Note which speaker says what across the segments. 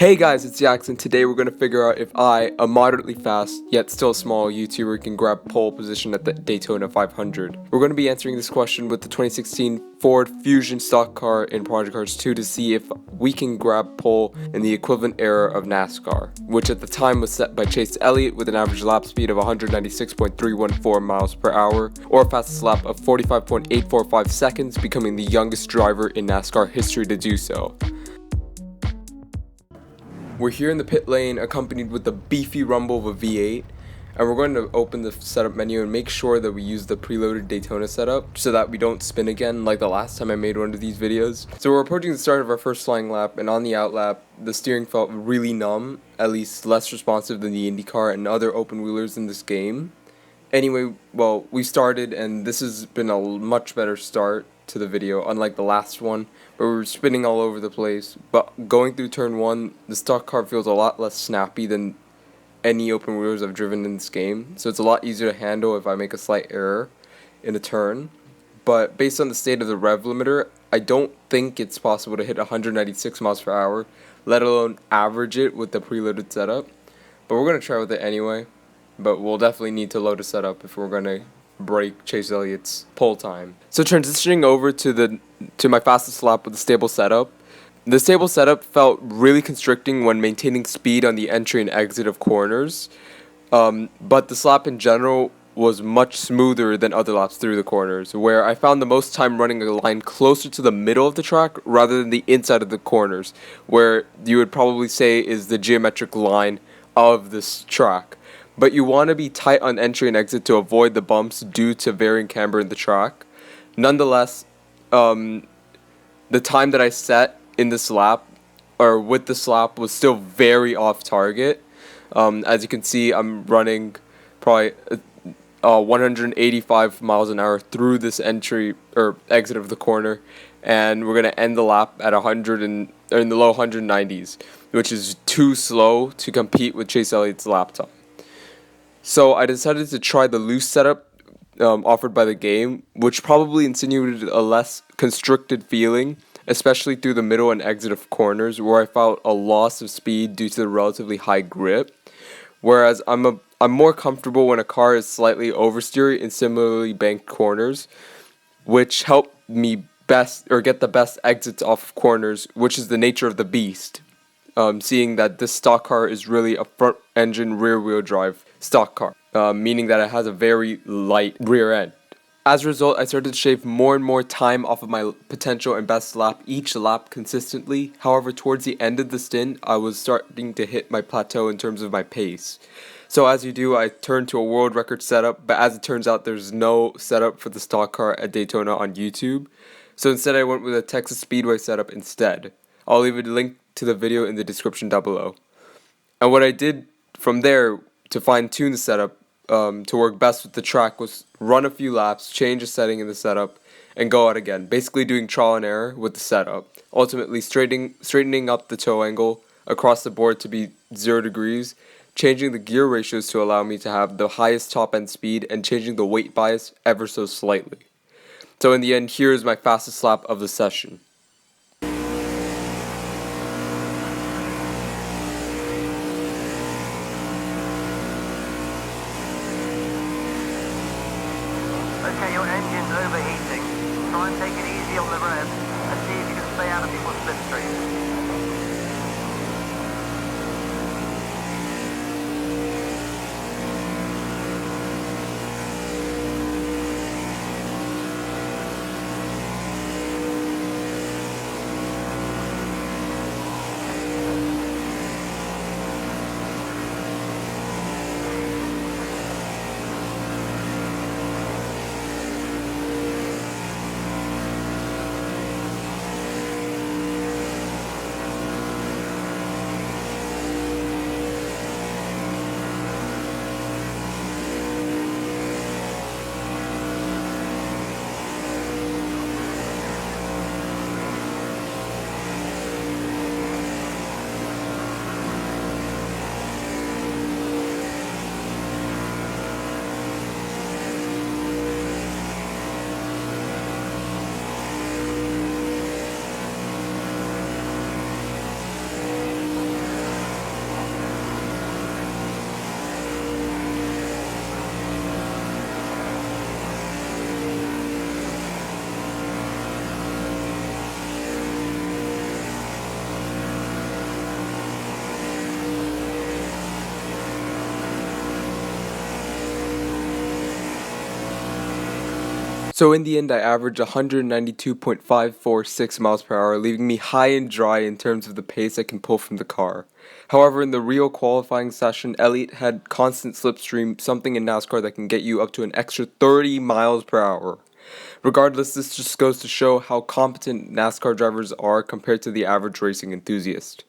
Speaker 1: Hey guys, it's YAX, and today we're going to figure out if I, a moderately fast, yet still small YouTuber, can grab pole position at the Daytona 500. We're going to be answering this question with the 2016 Ford Fusion stock car in Project Cars 2 to see if we can grab pole in the equivalent era of NASCAR, which at the time was set by Chase Elliot with an average lap speed of 196.314 miles per hour, or a fastest lap of 45.845 seconds, becoming the youngest driver in NASCAR history to do so. We're here in the pit lane accompanied with the beefy rumble of a V8, and we're going to open the setup menu and make sure that we use the preloaded Daytona setup so that we don't spin again like the last time I made one of these videos. So we're approaching the start of our first flying lap, and on the out lap, the steering felt really numb, at least less responsive than the IndyCar and other open wheelers in this game. Anyway, well, we started, and this has been a much better start to the video, unlike the last one where we were spinning all over the place. But going through turn 1, the stock car feels a lot less snappy than any open wheelers I've driven in this game, so it's a lot easier to handle if I make a slight error in a turn. But based on the state of the rev limiter, I don't think it's possible to hit 196 miles per hour, let alone average it with the preloaded setup. But we're going to try with it anyway. But we'll definitely need to load a setup if we're going to break Chase Elliott's pole time. So transitioning over to my fastest lap with the stable setup. The stable setup felt really constricting when maintaining speed on the entry and exit of corners. But this lap in general was much smoother than other laps through the corners, where I found the most time running a line closer to the middle of the track rather than the inside of the corners, where you would probably say is the geometric line of this track. But you want to be tight on entry and exit to avoid the bumps due to varying camber in the track. Nonetheless, the time that I set in this lap, or with this lap, was still very off target. As you can see, I'm running probably 185 miles an hour through this entry or exit of the corner, and we're going to end the lap at 100 in the low 190s, which is too slow to compete with Chase Elliott's lap time. So I decided to try the loose setup offered by the game, which probably insinuated a less constricted feeling, especially through the middle and exit of corners, where I felt a loss of speed due to the relatively high grip. Whereas I'm more comfortable when a car is slightly oversteery in similarly banked corners, which help me get the best exits off of corners, which is the nature of the beast. Seeing that this stock car is really a front-engine rear-wheel drive stock car, meaning that it has a very light rear end. As a result, I started to shave more and more time off of my potential and best lap each lap consistently. However, towards the end of the stint, I was starting to hit my plateau in terms of my pace. So as you do, I turned to a world record setup, but as it turns out, there's no setup for the stock car at Daytona on YouTube. So instead, I went with a Texas Speedway setup instead. I'll leave a link to the video in the description down below. And what I did from there to fine-tune the setup to work best with the track was run a few laps, change a setting in the setup, and go out again, basically doing trial and error with the setup, ultimately straightening up the toe angle across the board to be 0 degrees, changing the gear ratios to allow me to have the highest top-end speed, and changing the weight bias ever so slightly. So in the end, here is my fastest lap of the session.
Speaker 2: Okay, your engine's overheating. Try and take it easy on the rev and see if you can stay out of people's slipstream.
Speaker 1: So in the end, I averaged 192.546 miles per hour, leaving me high and dry in terms of the pace I can pull from the car. However, in the real qualifying session, Elliot had constant slipstream, something in NASCAR that can get you up to an extra 30 miles per hour. Regardless, this just goes to show how competent NASCAR drivers are compared to the average racing enthusiast.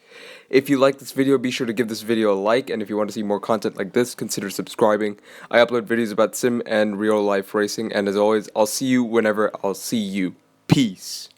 Speaker 1: If you like this video, be sure to give this video a like, and if you want to see more content like this, consider subscribing. I upload videos about sim and real life racing, and as always, I'll see you whenever I'll see you. Peace.